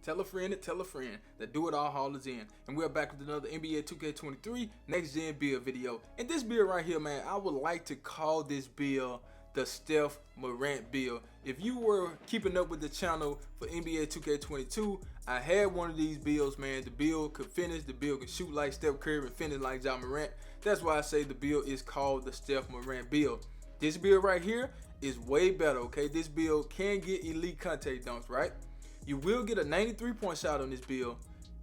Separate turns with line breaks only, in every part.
Tell a friend to tell a friend. The Do It All Hall is in. And we're back with another NBA 2K23 Next Gen build video. And this build right here, man, I would like to call this build the Steph Morant build. If you were keeping up with the channel for NBA 2K22, I had one of these builds, man. The build could finish, the build could shoot like Steph Curry and finish like Ja Morant. That's why I say the build is called the Steph Morant build. This build right here is way better, okay? This build can get elite contact dunks, right? You will get a 93-point shot on this build,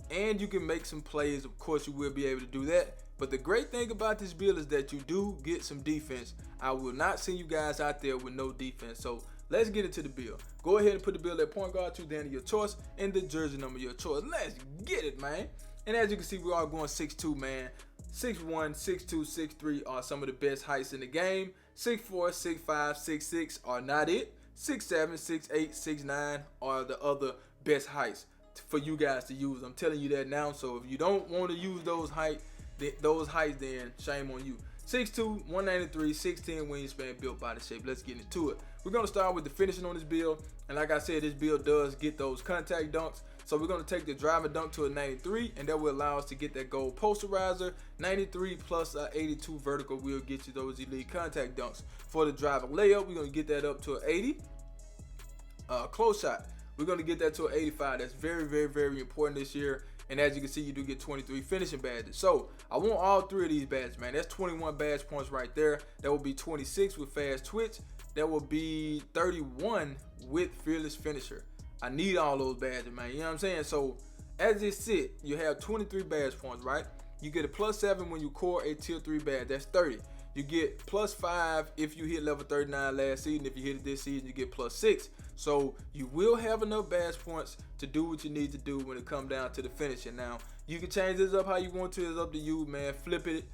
and you can make some plays. Of course, you will be able to do that. But the great thing about this build is that you do get some defense. I will not send you guys out there with no defense. So let's get into the build. Go ahead and put the build at point guard, to Dan of your choice, and the jersey number of your choice. Let's get it, man. And as you can see, we are going 6'2", man. 6'1", 6'2", 6'3" are some of the best heights in the game. 6'4", 6'5", 6'6" are not it. 6'7", 6'8", 6'9" are the other best heights for you guys to use. I'm telling you that now. So if you don't want to use those heights, then shame on you. 6'2", 193, 6'10" wingspan, built body shape. Let's get into it. We're going to start with the finishing on this build. And like I said, this build does get those contact dunks. So we're going to take the driving dunk to a 93, and that will allow us to get that gold posterizer. 93 plus 82 vertical will get you those elite contact dunks. For the driving layup, we're going to get that up to an 80. Close shot, we're going to get that to an 85. That's very, very, very important this year. And as you can see, you do get 23 finishing badges. So I want all three of these badges, man. That's 21 badge points right there. That will be 26 with fast twitch. That will be 31 with fearless finisher. I need all those badges, man. You know what I'm saying? So as it sit, you have 23 badge points, right? You get a +7 when you core a tier 3 badge. That's 30. You get +5 if you hit level 39 last season. If you hit it this season, you get +6. So you will have enough badge points to do what you need to do when it comes down to the finishing. Now, you can change this up how you want to. It's up to you, man. Flip it,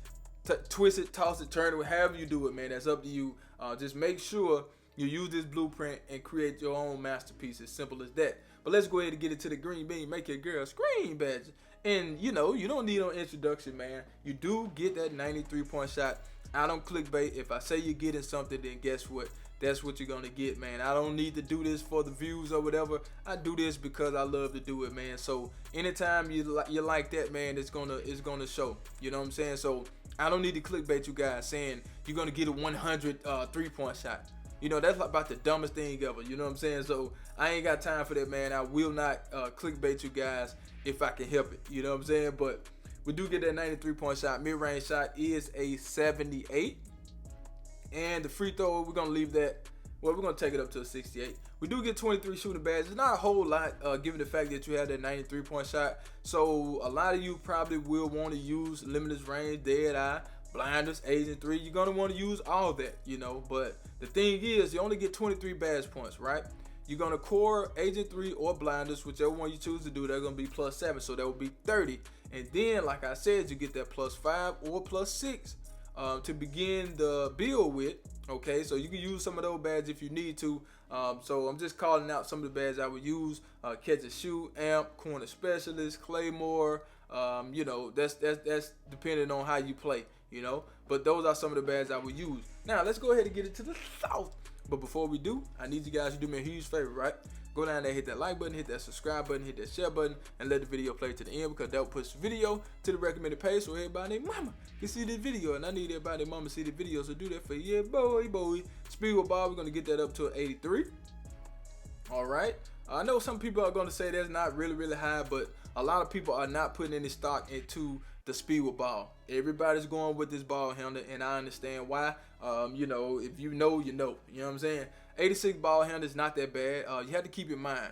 twist it, toss it, turn it, however you do it, man. That's up to you. Just make sure you use this blueprint and create your own masterpiece. As simple as that. But let's go ahead and get into the green bean. Make your girl scream badge. And you know, you don't need no introduction, man. You do get that 93-point shot. I don't clickbait. If I say you're getting something, then guess what? That's what you're gonna get, man. I don't need to do this for the views or whatever. I do this because I love to do it, man. So anytime you like that, man, it's gonna show. You know what I'm saying? So I don't need to clickbait you guys saying you're gonna get a 100 3-point shot. You know, that's about the dumbest thing ever. You know what I'm saying? So I ain't got time for that, man. I will not clickbait you guys if I can help it. You know what I'm saying? But we do get that 93-point shot. Mid-range shot is a 78. And the free throw, we're going to leave that. Well, we're going to take it up to a 68. We do get 23 shooting badges. Not a whole lot, given the fact that you have that 93-point shot. So a lot of you probably will want to use limitless range, dead eye, blinders, agent 3. You're going to want to use all that, you know. But the thing is, you only get 23 badge points, right? You're going to core agent 3 or blinders, whichever one you choose to do. They're going to be +7, so that will be 30. And then, like I said, you get that +5 or +6 to begin the build with. Okay, so you can use some of those badges if you need to. So I'm just calling out some of the badges I would use. Catch and shoot, amp, corner specialist, claymore. You know, that's depending on how you play, you know. But those are some of the badges I would use. Now let's go ahead and get into the south. But before we do, I need you guys to do me a huge favor, right? Go down there, hit that like button, hit that subscribe button, hit that share button, and let the video play to the end, because that will push the video to the recommended page so everybody and mama can see this video. And I need everybody and mama to see the video, so do that for you, boy. Speed with ball, we're going to get that up to an 83. All right. I know some people are going to say that's not really high, but a lot of people are not putting any stock into the speed with ball. Everybody's going with this ball handler, and I understand why. You know, if you know, you know. You know what I'm saying? 86 ball handler is not that bad. You have to keep in mind,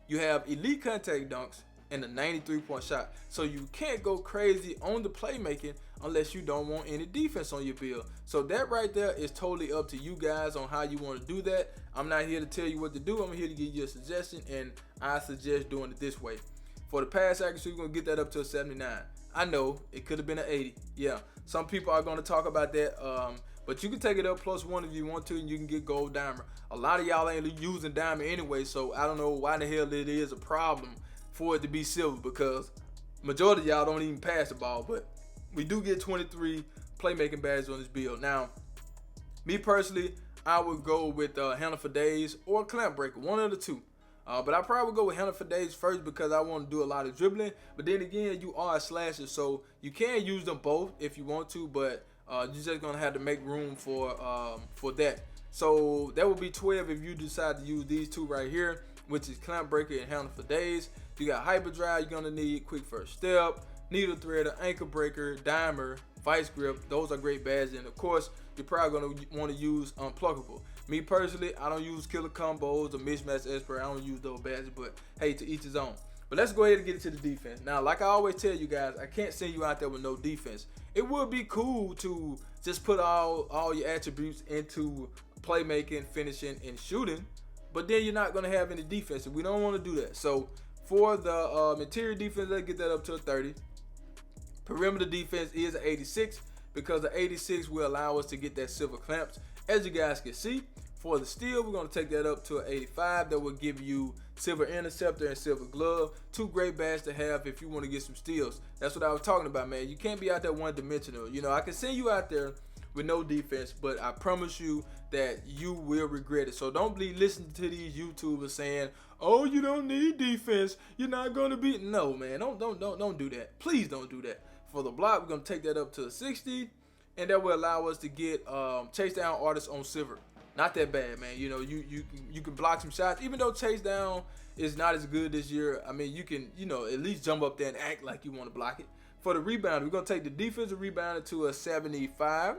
you have elite contact dunks and a 93-point shot. So you can't go crazy on the playmaking unless you don't want any defense on your build. So that right there is totally up to you guys on how you want to do that. I'm not here to tell you what to do. I'm here to give you a suggestion, and I suggest doing it this way. For the pass accuracy, we're going to get that up to a 79. I know it could have been an 80. Yeah, some people are going to talk about that. But you can take it up +1 if you want to, and you can get gold diamond. A lot of y'all ain't using diamond anyway, so I don't know why the hell it is a problem for it to be silver, because majority of y'all don't even pass the ball. But we do get 23 playmaking badges on this build. Now, me personally, I would go with handle for days or clamp breaker, one of the two. But I probably would go with handle for days first because I want to do a lot of dribbling. But then again, you are a slasher, so you can use them both if you want to. But you're just gonna have to make room for that. So that would be 12 if you decide to use these two right here, which is clamp breaker and handle for days. You got hyperdrive, you're gonna need quick first step, needle threader, ankle breaker, dimer, vice grip. Those are great badges, and of course you're probably gonna want to use unpluckable. Me personally, I don't use killer combos or mismatch expert. I don't use those badges, but hey, to each his own. But let's go ahead and get into the defense. Now, like I always tell you guys, I can't send you out there with no defense. It would be cool to just put all your attributes into playmaking, finishing, and shooting, but then you're not gonna have any defense, and we don't want to do that. So for the interior defense, let's get that up to a 30. Perimeter defense is an 86 because the 86 will allow us to get that silver clamps. As you guys can see, for the steal, we're going to take that up to an 85. That will give you silver interceptor and silver glove. Two great badges to have if you want to get some steals. That's what I was talking about, man. You can't be out there one-dimensional. You know, I can send you out there with no defense, but I promise you that you will regret it. So don't be listening to these YouTubers saying, "Oh, you don't need defense. You're not going to be." No, man. Don't do that. Please don't do that. For the block, we're going to take that up to a 60, and that will allow us to get chase down artists on silver. Not that bad, man. You know, you can block some shots, even though chase down is not as good this year. I mean, you can, you know, at least jump up there and act like you want to block it. For the rebound, we're going to take the defensive rebounder to a 75,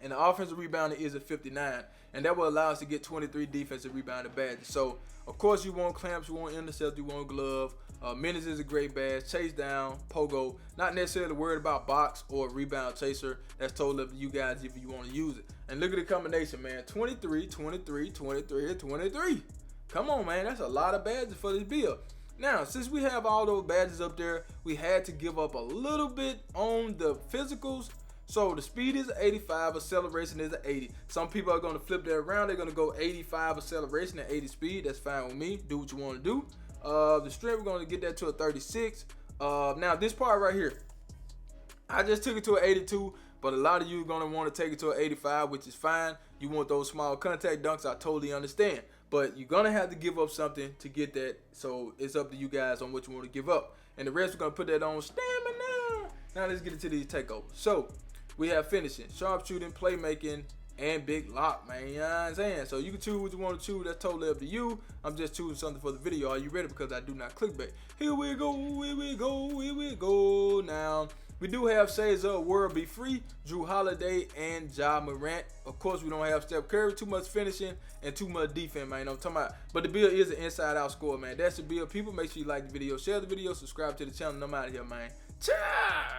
and the offensive rebounder is a 59, and that will allow us to get 23 defensive rebounder badges. So, of course, you want clamps, you want intercept, you want glove. Menace is a great badge. Chase down, pogo. Not necessarily worried about box or rebound chaser. That's totally up to you guys if you want to use it. And look at the combination, man. 23, 23, 23, and 23. Come on, man. That's a lot of badges for this build. Now, since we have all those badges up there, we had to give up a little bit on the physicals. So the speed is 85, acceleration is 80. Some people are going to flip that around. They're going to go 85 acceleration and 80 speed. That's fine with me. Do what you want to do. The strength, we're going to get that to a 36. Now, this part right here, I just took it to an 82, but a lot of you are going to want to take it to an 85, which is fine. You want those small contact dunks, I totally understand. But you're going to have to give up something to get that, so it's up to you guys on what you want to give up. And the rest, we're going to put that on stamina. Now, let's get into these takeovers. So, we have finishing, sharpshooting, playmaking, and big lock, man. You know what I'm saying? So you can choose what you want to choose. That's totally up to you. I'm just choosing something for the video. Are you ready? Because I do not clickbait. Here we go, here we go, here we go. Now, we do have Shades of World Be Free, Drew Holiday, and Ja Morant. Of course, we don't have Steph Curry. Too much finishing and too much defense, man. I'm talking about. But the build is an inside-out score, man. That's the build. People, make sure you like the video, share the video, subscribe to the channel. I'm out of here, man. Ciao!